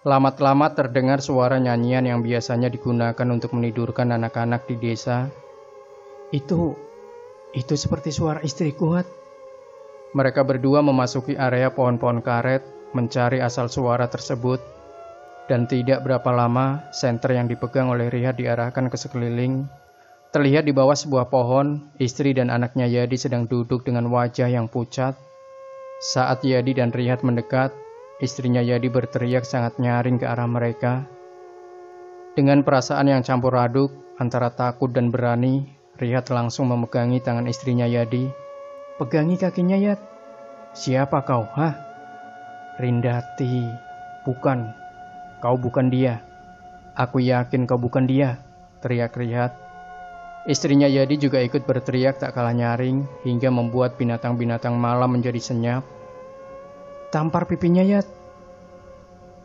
Lamat-lamat terdengar suara nyanyian yang biasanya digunakan untuk menidurkan anak-anak di desa. Itu seperti suara istriku, Hat. Mereka berdua memasuki area pohon-pohon karet, mencari asal suara tersebut. Dan tidak berapa lama, senter yang dipegang oleh Rihat diarahkan ke sekeliling. Terlihat di bawah sebuah pohon, istri dan anaknya Yadi sedang duduk dengan wajah yang pucat. Saat Yadi dan Rihat mendekat, istrinya Yadi berteriak sangat nyaring ke arah mereka. Dengan perasaan yang campur aduk antara takut dan berani, Rihat langsung memegangi tangan istrinya Yadi. Pegangi kakinya, Yad. Siapa kau, hah? Rindati. Bukan. Kau bukan dia. Aku yakin kau bukan dia, teriak Rihat. Istrinya Yadi juga ikut berteriak tak kalah nyaring hingga membuat binatang-binatang malam menjadi senyap. Tampar pipinya, Yad.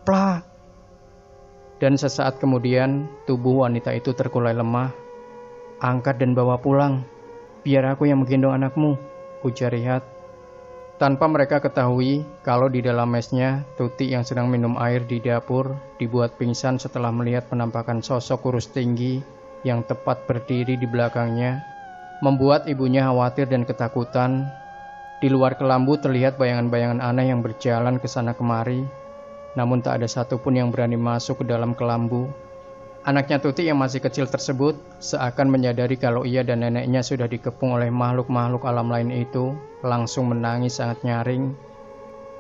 Plak. Dan sesaat kemudian, tubuh wanita itu terkulai lemah. "Angkat dan bawa pulang, biar aku yang menggendong anakmu," ujar Rihat. Tanpa mereka ketahui kalau di dalam mesnya, Tuti yang sedang minum air di dapur dibuat pingsan setelah melihat penampakan sosok kurus tinggi yang tepat berdiri di belakangnya, membuat ibunya khawatir dan ketakutan. Di luar kelambu terlihat bayangan-bayangan aneh yang berjalan ke sana kemari, namun tak ada satupun yang berani masuk ke dalam kelambu. Anaknya Tuti yang masih kecil tersebut seakan menyadari kalau ia dan neneknya sudah dikepung oleh makhluk-makhluk alam lain itu, langsung menangis sangat nyaring.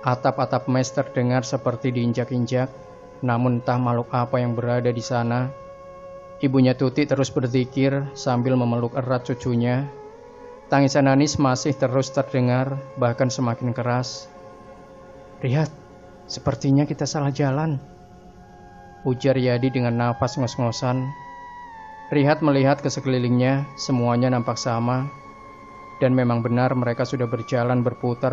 Atap-atap mes terdengar seperti diinjak-injak, namun entah makhluk apa yang berada di sana. Ibunya Tuti terus berzikir sambil memeluk erat cucunya. Tangisan Anis masih terus terdengar, bahkan semakin keras. "Rihat, sepertinya kita salah jalan," ujar Yadi dengan nafas ngos-ngosan. Rihat melihat ke sekelilingnya, semuanya nampak sama. Dan memang benar mereka sudah berjalan berputar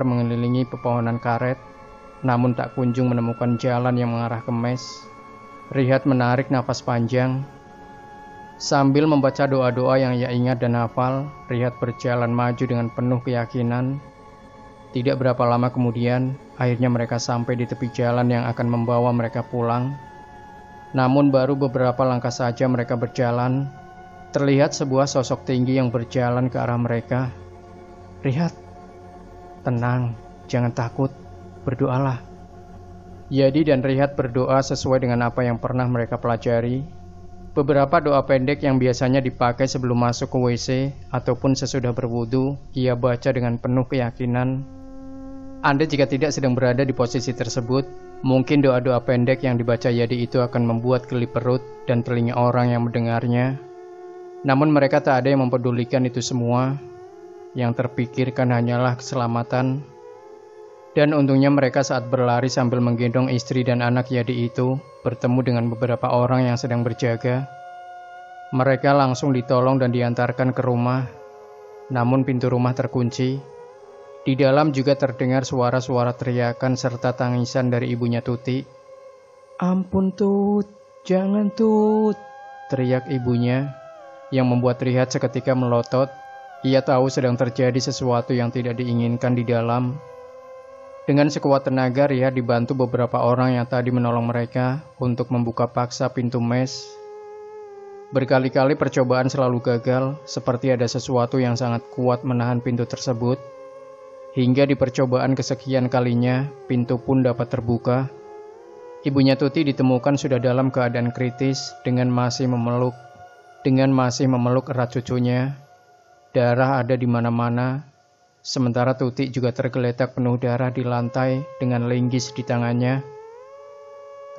mengelilingi pepohonan karet, namun tak kunjung menemukan jalan yang mengarah ke mes. Rihat menarik nafas panjang. Sambil membaca doa-doa yang ia ingat dan hafal, Rihat berjalan maju dengan penuh keyakinan. Tidak berapa lama kemudian, akhirnya mereka sampai di tepi jalan yang akan membawa mereka pulang. Namun baru beberapa langkah saja mereka berjalan, terlihat sebuah sosok tinggi yang berjalan ke arah mereka. "Rihat, tenang, jangan takut, berdoalah." Yadi dan Rihat berdoa sesuai dengan apa yang pernah mereka pelajari. Beberapa doa pendek yang biasanya dipakai sebelum masuk ke WC ataupun sesudah berwudu, ia baca dengan penuh keyakinan. Anda jika tidak sedang berada di posisi tersebut, mungkin doa-doa pendek yang dibaca Yadi itu akan membuat geli perut dan telinga orang yang mendengarnya. Namun mereka tak ada yang mempedulikan itu semua. Yang terpikirkan hanyalah keselamatan. Dan untungnya mereka saat berlari sambil menggendong istri dan anak Yadi itu, bertemu dengan beberapa orang yang sedang berjaga. Mereka langsung ditolong dan diantarkan ke rumah. Namun pintu rumah terkunci. Di dalam juga terdengar suara-suara teriakan serta tangisan dari ibunya Tuti. "Ampun Tut, jangan Tut," teriak ibunya, yang membuat Rihat seketika melotot. Ia tahu sedang terjadi sesuatu yang tidak diinginkan di dalam. Dengan sekuat tenaga, Rihat dibantu beberapa orang yang tadi menolong mereka untuk membuka paksa pintu mes. Berkali-kali percobaan selalu gagal, seperti ada sesuatu yang sangat kuat menahan pintu tersebut. Hingga di percobaan kesekian kalinya, pintu pun dapat terbuka. Ibunya Tuti ditemukan sudah dalam keadaan kritis dengan masih memeluk erat cucunya. Darah ada di mana-mana. Sementara Tuti juga tergeletak penuh darah di lantai dengan linggis di tangannya.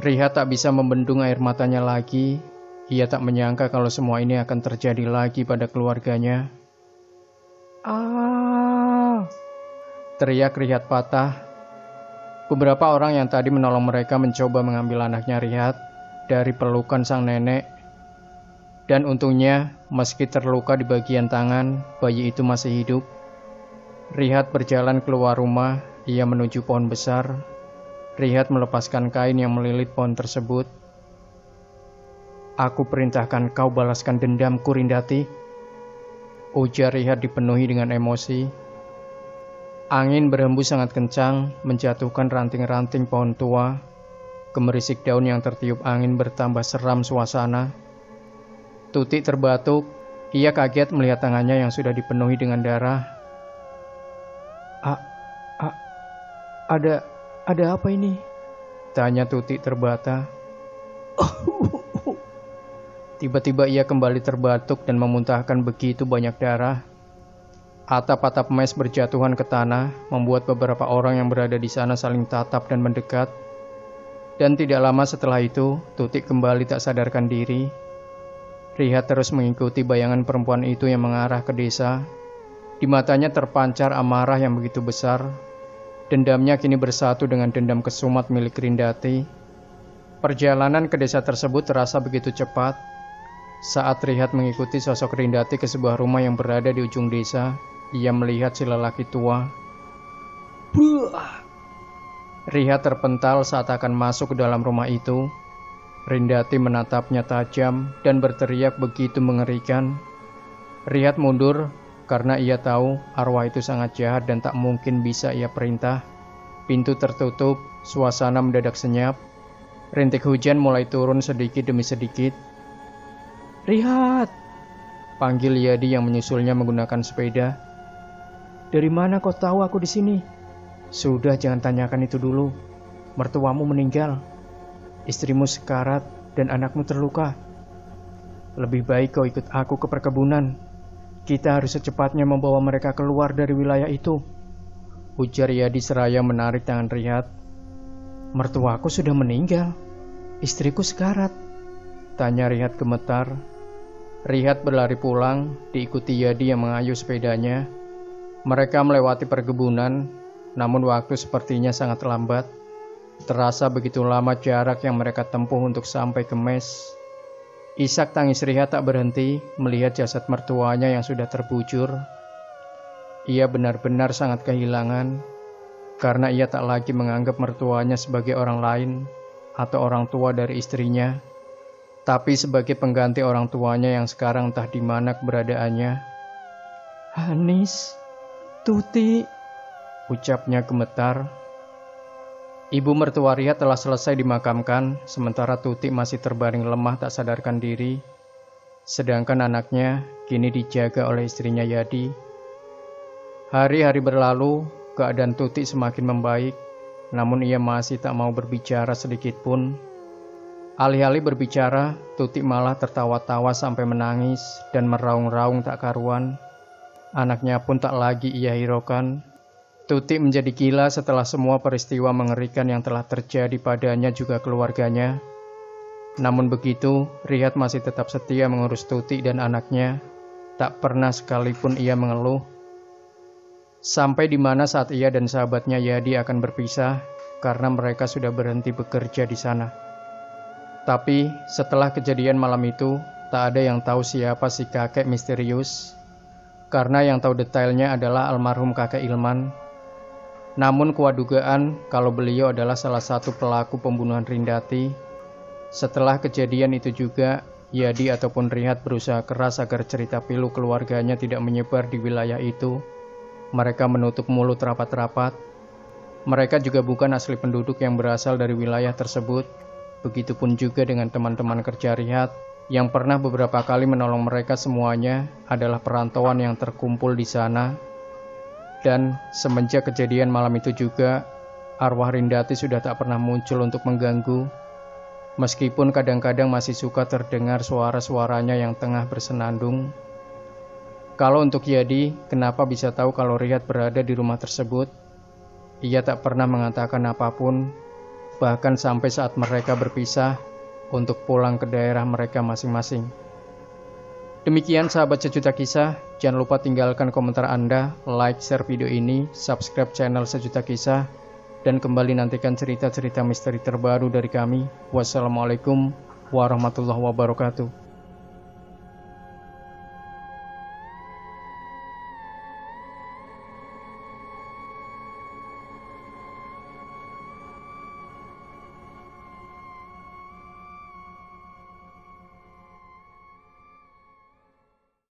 Rihat tak bisa membendung air matanya lagi. Ia tak menyangka kalau semua ini akan terjadi lagi pada keluarganya. "Ah!" teriak Rihat patah. Beberapa orang yang tadi menolong mereka mencoba mengambil anaknya Rihat dari pelukan sang nenek. Dan untungnya, meski terluka di bagian tangan, bayi itu masih hidup. Rihat berjalan keluar rumah, ia menuju pohon besar. Rihat melepaskan kain yang melilit pohon tersebut. "Aku perintahkan kau balaskan dendamku, Rindati," ujar Rihat dipenuhi dengan emosi. Angin berhembus sangat kencang, menjatuhkan ranting-ranting pohon tua. Gemerisik daun yang tertiup angin bertambah seram suasana. Tuti terbatuk, ia kaget melihat tangannya yang sudah dipenuhi dengan darah. Ada apa ini?" tanya Tuti terbata. Tiba-tiba ia kembali terbatuk dan memuntahkan begitu banyak darah. Atap-atap mes berjatuhan ke tanah, membuat beberapa orang yang berada di sana saling tatap dan mendekat. Dan tidak lama setelah itu, Tuti kembali tak sadarkan diri. Rihat terus mengikuti bayangan perempuan itu yang mengarah ke desa. Di matanya terpancar amarah yang begitu besar. Dendamnya kini bersatu dengan dendam kesumat milik Rindati. Perjalanan ke desa tersebut terasa begitu cepat. Saat Rihat mengikuti sosok Rindati ke sebuah rumah yang berada di ujung desa, ia melihat si lelaki tua. "Buah!" Riyad terpental saat akan masuk ke dalam rumah itu. Rindati menatapnya tajam dan berteriak begitu mengerikan. Riyad mundur karena ia tahu arwah itu sangat jahat dan tak mungkin bisa ia perintah. Pintu tertutup, suasana mendadak senyap. Rintik hujan mulai turun sedikit demi sedikit. "Riyad!" panggil Yadi yang menyusulnya menggunakan sepeda. "Dari mana kau tahu aku di sini?" "Sudah, jangan tanyakan itu dulu. Mertuamu meninggal. Istrimu sekarat dan anakmu terluka. Lebih baik kau ikut aku ke perkebunan. Kita harus secepatnya membawa mereka keluar dari wilayah itu," ujar Yadi seraya menarik tangan Riyad. "Mertuaku sudah meninggal. Istriku sekarat," tanya Riyad gemetar. Riyad berlari pulang, diikuti Yadi yang mengayuh sepedanya. Mereka melewati perkebunan, namun waktu sepertinya sangat lambat. Terasa begitu lama jarak yang mereka tempuh untuk sampai ke mes. Isak tangis Riyad tak berhenti melihat jasad mertuanya yang sudah terbujur. Ia benar-benar sangat kehilangan, karena ia tak lagi menganggap mertuanya sebagai orang lain atau orang tua dari istrinya, tapi sebagai pengganti orang tuanya yang sekarang entah di mana keberadaannya. "Hanis, Tuti," ucapnya gemetar. Ibu mertua Riyad telah selesai dimakamkan, sementara Tuti masih terbaring lemah tak sadarkan diri. Sedangkan anaknya kini dijaga oleh istrinya Yadi. Hari-hari berlalu, keadaan Tuti semakin membaik, namun ia masih tak mau berbicara sedikit pun. Alih-alih berbicara, Tuti malah tertawa-tawa sampai menangis dan meraung-raung tak karuan. Anaknya pun tak lagi ia hiraukan. Tuti menjadi gila setelah semua peristiwa mengerikan yang telah terjadi padanya juga keluarganya. Namun begitu, Riyad masih tetap setia mengurus Tuti dan anaknya. Tak pernah sekalipun ia mengeluh. Sampai di mana saat ia dan sahabatnya Yadi akan berpisah karena mereka sudah berhenti bekerja di sana. Tapi setelah kejadian malam itu, tak ada yang tahu siapa si kakek misterius. Karena yang tahu detailnya adalah almarhum kakek Ilman. Namun kuat dugaan kalau beliau adalah salah satu pelaku pembunuhan Rindati. Setelah kejadian itu juga, Yadi ataupun Riyad berusaha keras agar cerita pilu keluarganya tidak menyebar di wilayah itu. Mereka menutup mulut rapat-rapat. Mereka juga bukan asli penduduk yang berasal dari wilayah tersebut. Begitupun juga dengan teman-teman kerja Riyad yang pernah beberapa kali menolong mereka, semuanya adalah perantauan yang terkumpul di sana. Dan semenjak kejadian malam itu juga, arwah Rindati sudah tak pernah muncul untuk mengganggu. Meskipun kadang-kadang masih suka terdengar suara-suaranya yang tengah bersenandung. Kalau untuk Yadi, kenapa bisa tahu kalau Riyad berada di rumah tersebut? Ia tak pernah mengatakan apapun, bahkan sampai saat mereka berpisah untuk pulang ke daerah mereka masing-masing. Demikian sahabat Sejuta Kisah, jangan lupa tinggalkan komentar Anda, like, share video ini, subscribe channel Sejuta Kisah, dan kembali nantikan cerita-cerita misteri terbaru dari kami. Wassalamualaikum warahmatullahi wabarakatuh.